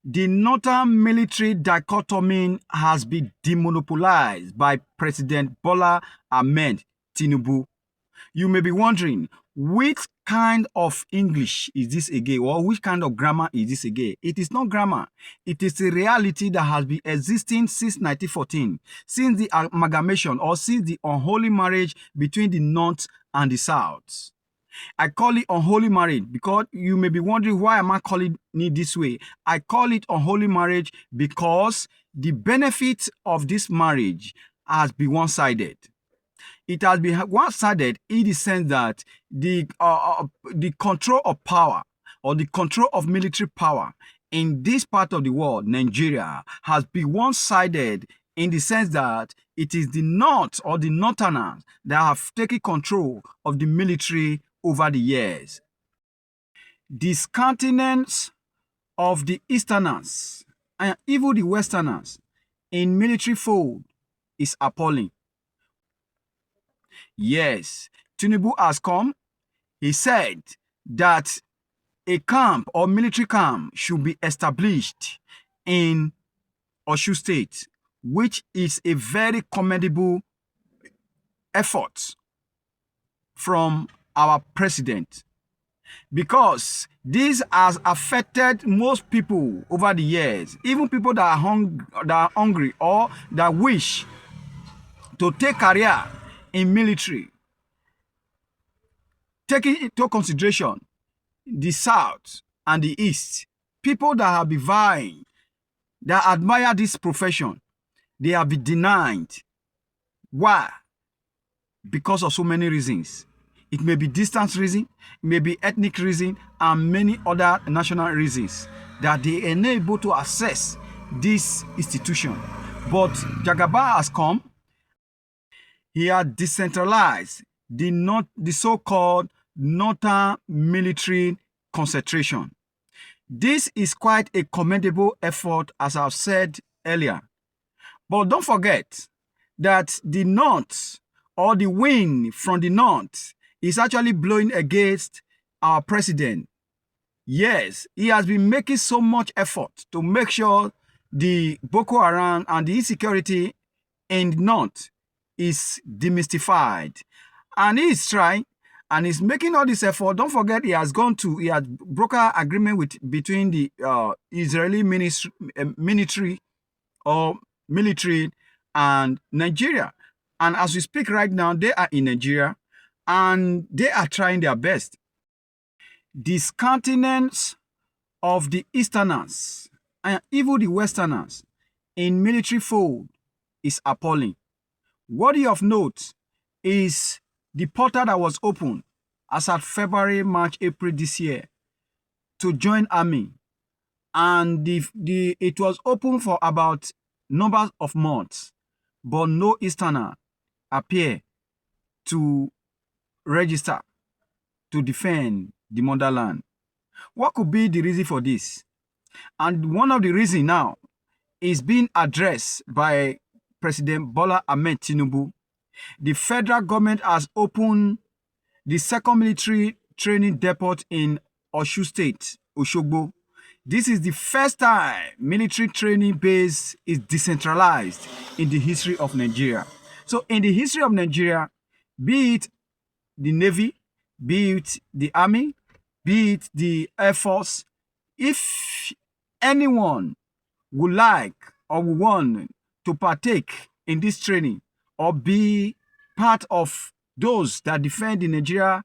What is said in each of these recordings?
The northern military dichotomy has been demonopolized by President Bola Ahmed Tinubu. You may be wondering, which kind of English is this again, or which kind of grammar is this again? It is not grammar. It is a reality that has been existing since 1914, since the amalgamation or since the unholy marriage between the North and the South. I call it unholy marriage because you may be wondering, why am I calling it this way? I call it unholy marriage because the benefit of this marriage has been one-sided. It has been one-sided in the sense that the control of power or the control of military power in this part of the world, Nigeria, has been one-sided in the sense that it is the North or the Northerners that have taken control of the military over the years. This continent of the Easterners and even the Westerners in military fold is appalling. Yes, Tinubu has come. He said that a camp or military camp should be established in Osun State, which is a very commendable effort from our president, because this has affected most people over the years, even people that are hungry or that wish to take career in military. Taking into consideration the South and the East, people that have been vying, that admire this profession, they have been denied. Why? Because of so many reasons. It may be distance reason, it may be ethnic reason, and many other national reasons that they are unable to access this institution. But Jagaba has come. He has decentralized the so-called northern military concentration. This is quite a commendable effort, as I've said earlier. But don't forget that the North, or the wind from the North, is actually blowing against our president. Yes, he has been making so much effort to make sure the Boko Haram and the insecurity in the North is demystified. And he is trying, and he's making all this effort. Don't forget, he has brokered agreement between the Israeli military and Nigeria. And as we speak right now, they are in Nigeria and they are trying their best. This continent of the Easterners and even the Westerners in military fold is appalling. Worthy of note is the portal that was opened as at February, March, April this year to join army. And it was open for about number of months, but no Easterner appear to register to defend the motherland. What could be the reason for this? And one of the reasons now is being addressed by President Bola Ahmed Tinubu. The federal government has opened the second military training depot in Osun State, Osogbo. This is the first time military training base is decentralized in the history of Nigeria. So in the history of Nigeria, be it the Navy, be it the Army, be it the Air Force, if anyone would like or would want to partake in this training or be part of those that defend in Nigeria,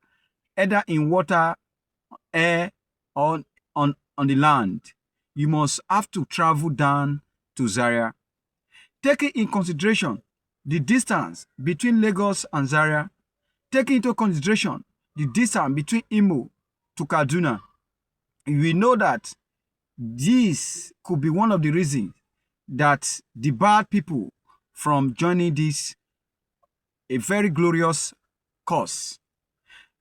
either in water, air, or on the land, you must have to travel down to Zaria. Taking in consideration the distance between Lagos and Zaria, taking into consideration the distance between Imo to Kaduna, we know that this could be one of the reasons that debarred people from joining this a very glorious cause.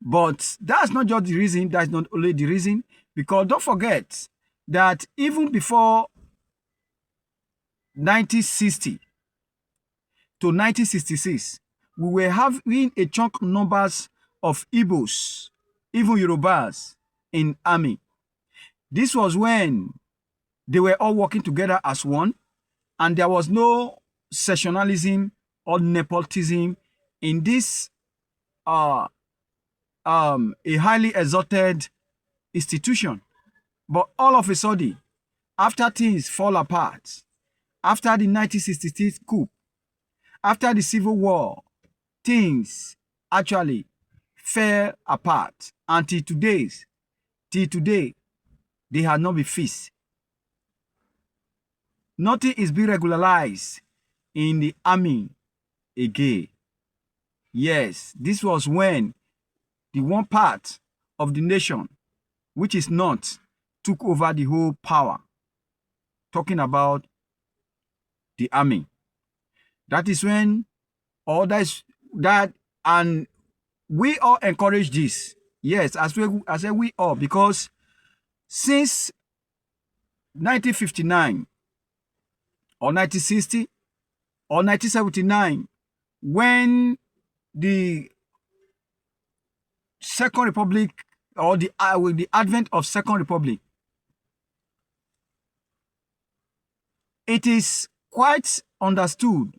But that's not just the reason, that's not only the reason, because don't forget that even before 1960 to 1966, we were having a chunk numbers of Igbos, even Yorubas in army. This was when They were all working together as one, and there was no sectionalism or nepotism in this a highly exalted institution. But all of a sudden, after things fall apart, after the 1966 coup, after the Civil War, things actually fell apart. And till today, they have not been fixed. Nothing is being regularized in the army again. Yes, this was when the one part of the nation, which is not, took over the whole power. Talking about the army. That is when all that, and we all encourage this. Yes, I say we all, because since 1959 or 1960 or 1979, when the Second Republic, or with the advent of Second Republic, it is quite understood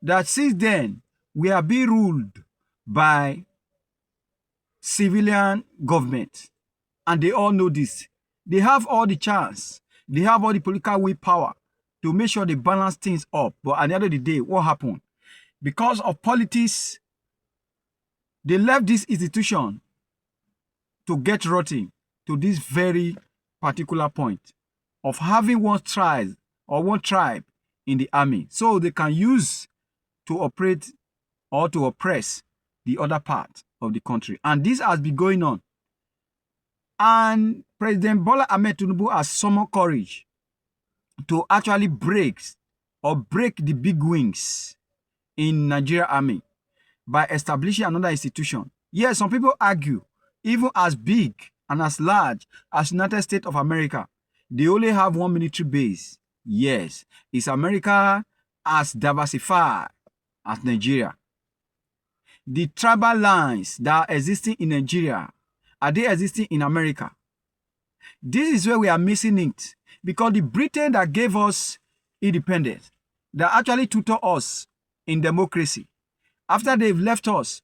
that since then we are being ruled by civilian government, and they all know this. They have all the chance, they have all the political willpower to make sure they balance things up. But at the end of the day, what happened? Because of politics, they left this institution to get rotting to this very particular point of having one tribe in the army, so they can use to operate or to oppress the other part of the country. And this has been going on. And President Bola Ahmed Tinubu has summoned courage to actually break the big wings in Nigeria army by establishing another institution. Yes, some people argue, even as big and as large as United States of America, they only have one military base. Yes, is America as diversified as Nigeria? The tribal lines that are existing in Nigeria, are they existing in America? This is where we are missing it, because the Britain that gave us independence, that actually tutor us in democracy, after they've left us,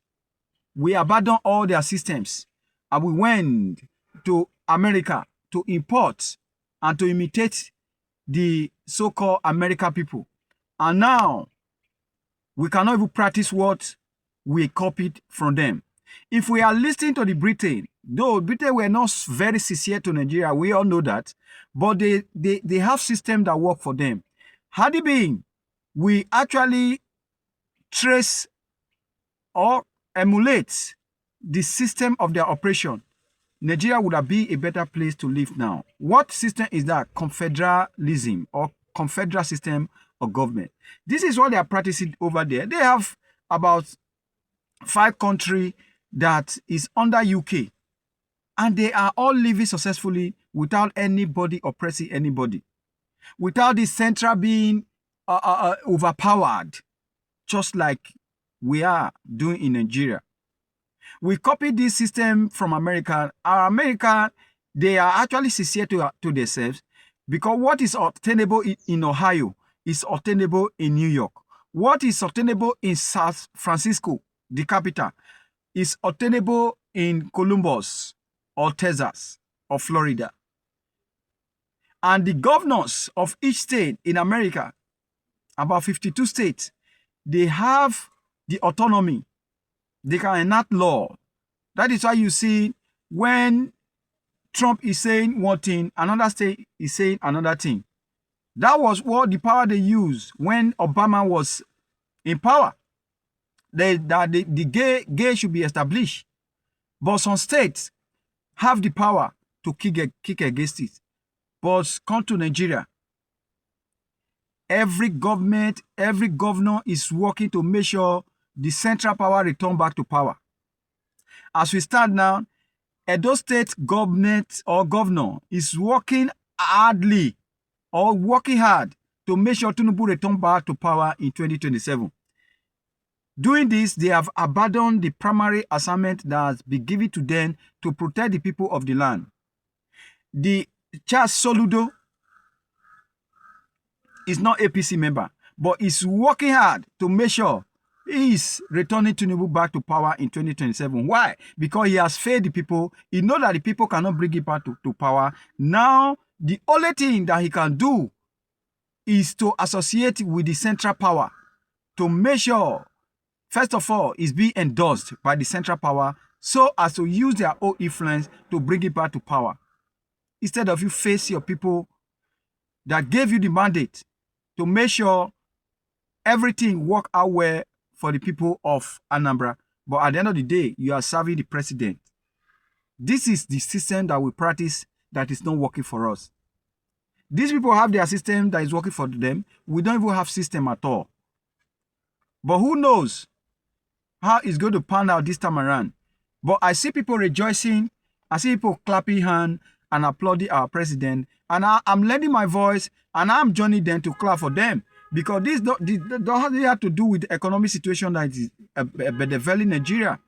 we abandoned all their systems and we went to America to import and to imitate the so-called American people. And now we cannot even practice what we copied from them. If we are listening to the Britain, though Britain were not very sincere to Nigeria, we all know that, but they have systems that work for them. Had it been, we actually trace or emulate the system of their operation, Nigeria would have been a better place to live now. What system is that? Confederalism or confederal system of government. This is what they are practicing over there. They have about 5 countries that is under UK, and they are all living successfully without anybody oppressing anybody, without the central being overpowered, just like we are doing in Nigeria. We copied this system from America. America, they are actually sincere to themselves, because what is obtainable in Ohio is obtainable in New York. What is obtainable in San Francisco, the capital, is obtainable in Columbus or Texas or Florida. And the governors of each state in America, about 52 states, they have the autonomy. They can enact law. That is why you see when Trump is saying one thing, another state is saying another thing. That was what the power they used when Obama was in power. The gay should be established. But some states have the power to kick against it. But come to Nigeria, every government, every governor is working to make sure the central power return back to power. As we stand now, Edo State government or governor is working hard to make sure Tinubu return back to power in 2027. Doing this, they have abandoned the primary assignment that has been given to them to protect the people of the land. The Charles Soludo is not APC member, but is working hard to make sure he is returning Tinubu back to power in 2027. Why? Because he has failed the people. He knows that the people cannot bring him back to power. Now, the only thing that he can do is to associate with the central power to make sure, first of all, is being endorsed by the central power so as to use their own influence to bring it back to power. Instead of you face your people that gave you the mandate to make sure everything work out well for the people of Anambra. But at the end of the day, you are serving the president. This is the system that we practice that is not working for us. These people have their system that is working for them. We don't even have system at all. But who knows how it's going to pan out this time around. But I see people rejoicing. I see people clapping hands and applauding our president. And I'm lending my voice and I'm joining them to clap for them. Because this don't have to do with the economic situation that is bedeviling Nigeria.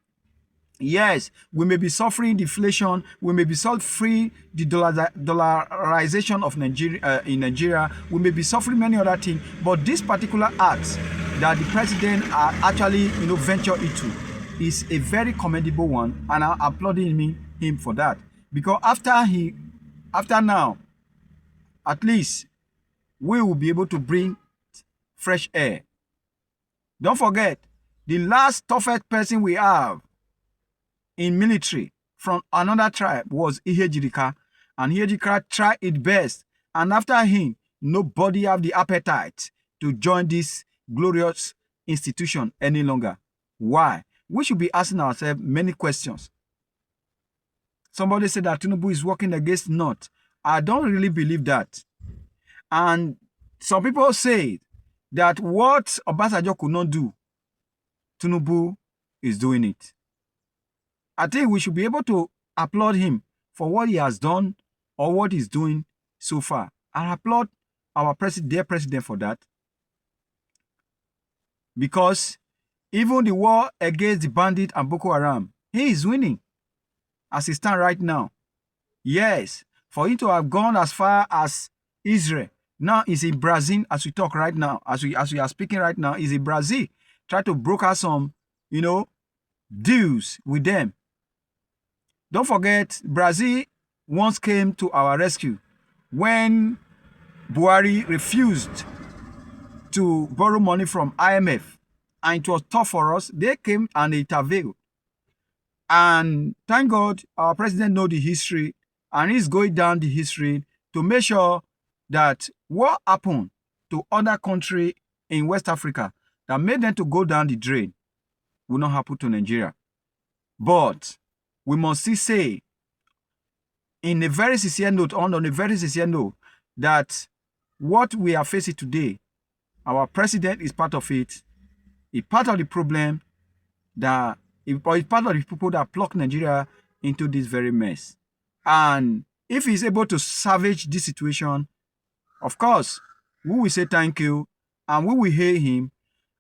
Yes, we may be suffering deflation. We may be suffering the dollarization of Nigeria in Nigeria. We may be suffering many other things. But this particular act that the president actually, venture into is a very commendable one, and I'm applauding him for that. Because after now, at least we will be able to bring fresh air. Don't forget, the last toughest person we have in military from another tribe was Ihejirika, and Ihejirika tried its best, and after him, nobody have the appetite to join this glorious institution any longer. Why? We should be asking ourselves many questions. Somebody said that Tinubu is working against North. I don't really believe that. And some people say that what Obasanjo could not do, Tinubu is doing it. I think we should be able to applaud him for what he has done or what he's doing so far. I applaud our dear president for that. Because even the war against the bandit and Boko Haram, he is winning as he stands right now. Yes, for him to have gone as far as Israel, now he's in Brazil as we talk right now, as we are speaking right now, he's in Brazil, try to broker some, deals with them. Don't forget, Brazil once came to our rescue when Buhari refused to borrow money from IMF, and it was tough for us. They came and intervened. And thank God our president knows the history, and he's going down the history to make sure that what happened to other countries in West Africa that made them to go down the drain will not happen to Nigeria. But we must still say, on a very sincere note, that what we are facing today, our president is part of it. He's part of the problem that he's part of the people that pluck Nigeria into this very mess. And if he's able to salvage this situation, of course, we will say thank you and we will hail him.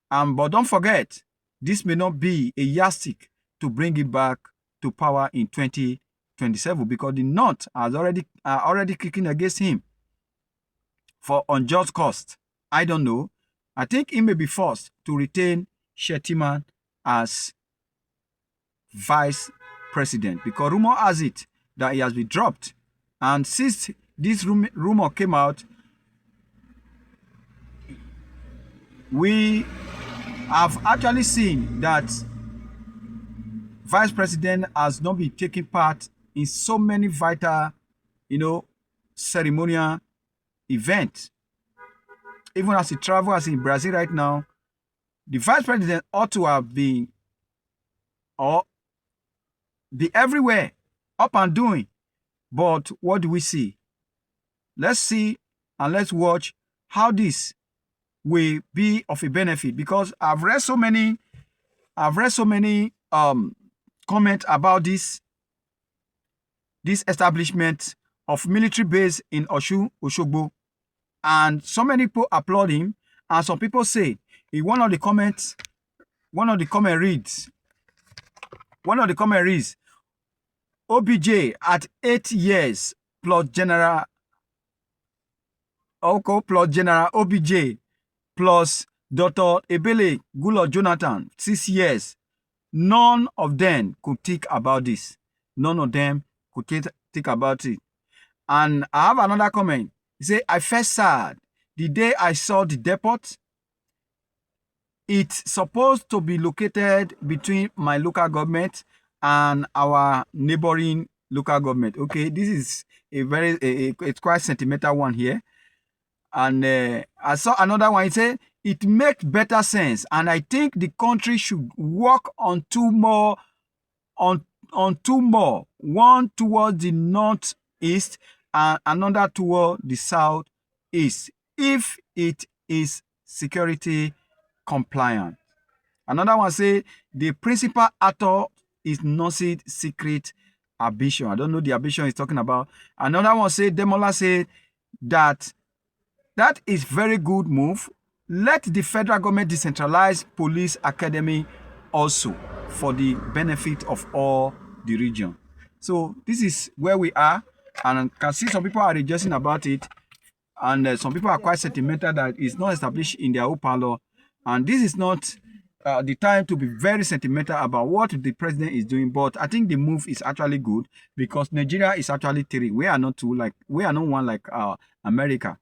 But don't forget, this may not be a yardstick to bring it back to power in 2027 because the North are already kicking against him for unjust cost. I don't know. I think he may be forced to retain Shettima as vice president because rumor has it that he has been dropped. And since this rumor came out, we have actually seen that vice president has not been taking part in so many vital, ceremonial events. Even as he travels in Brazil right now, the vice president ought to have been or be everywhere, up and doing. But what do we see? Let's see and let's watch how this will be of a benefit, because I've read so many comments about this establishment of military base in Osun, Osogbo, and so many people applaud him, and some people say in one of the comments reads, OBJ at 8 years plus General Oko plus General OBJ plus Dr. Ebele Gulo Jonathan, 6 years. None of them could think about this. None of them could think about it. And I have another comment. He say, I felt sad the day I saw the depot. It's supposed to be located between my local government and our neighboring local government. Okay, this is it's quite sentimental one here. And I saw another one. He said, it makes better sense. And I think the country should work on two more, one towards the northeast and another toward the southeast, if it is security compliant. Another one say, the principal actor is Nurse's secret ambition. I don't know the ambition he's talking about. Another one say, Demola said that is very good move. Let the federal government decentralize police academy also for the benefit of all the region. So this is where we are, and I can see some people are rejoicing about it, and some people are quite sentimental that it's not established in their own parlor, and this is not the time to be very sentimental about what the president is doing. But I think the move is actually good because Nigeria is actually three. We are not one like America.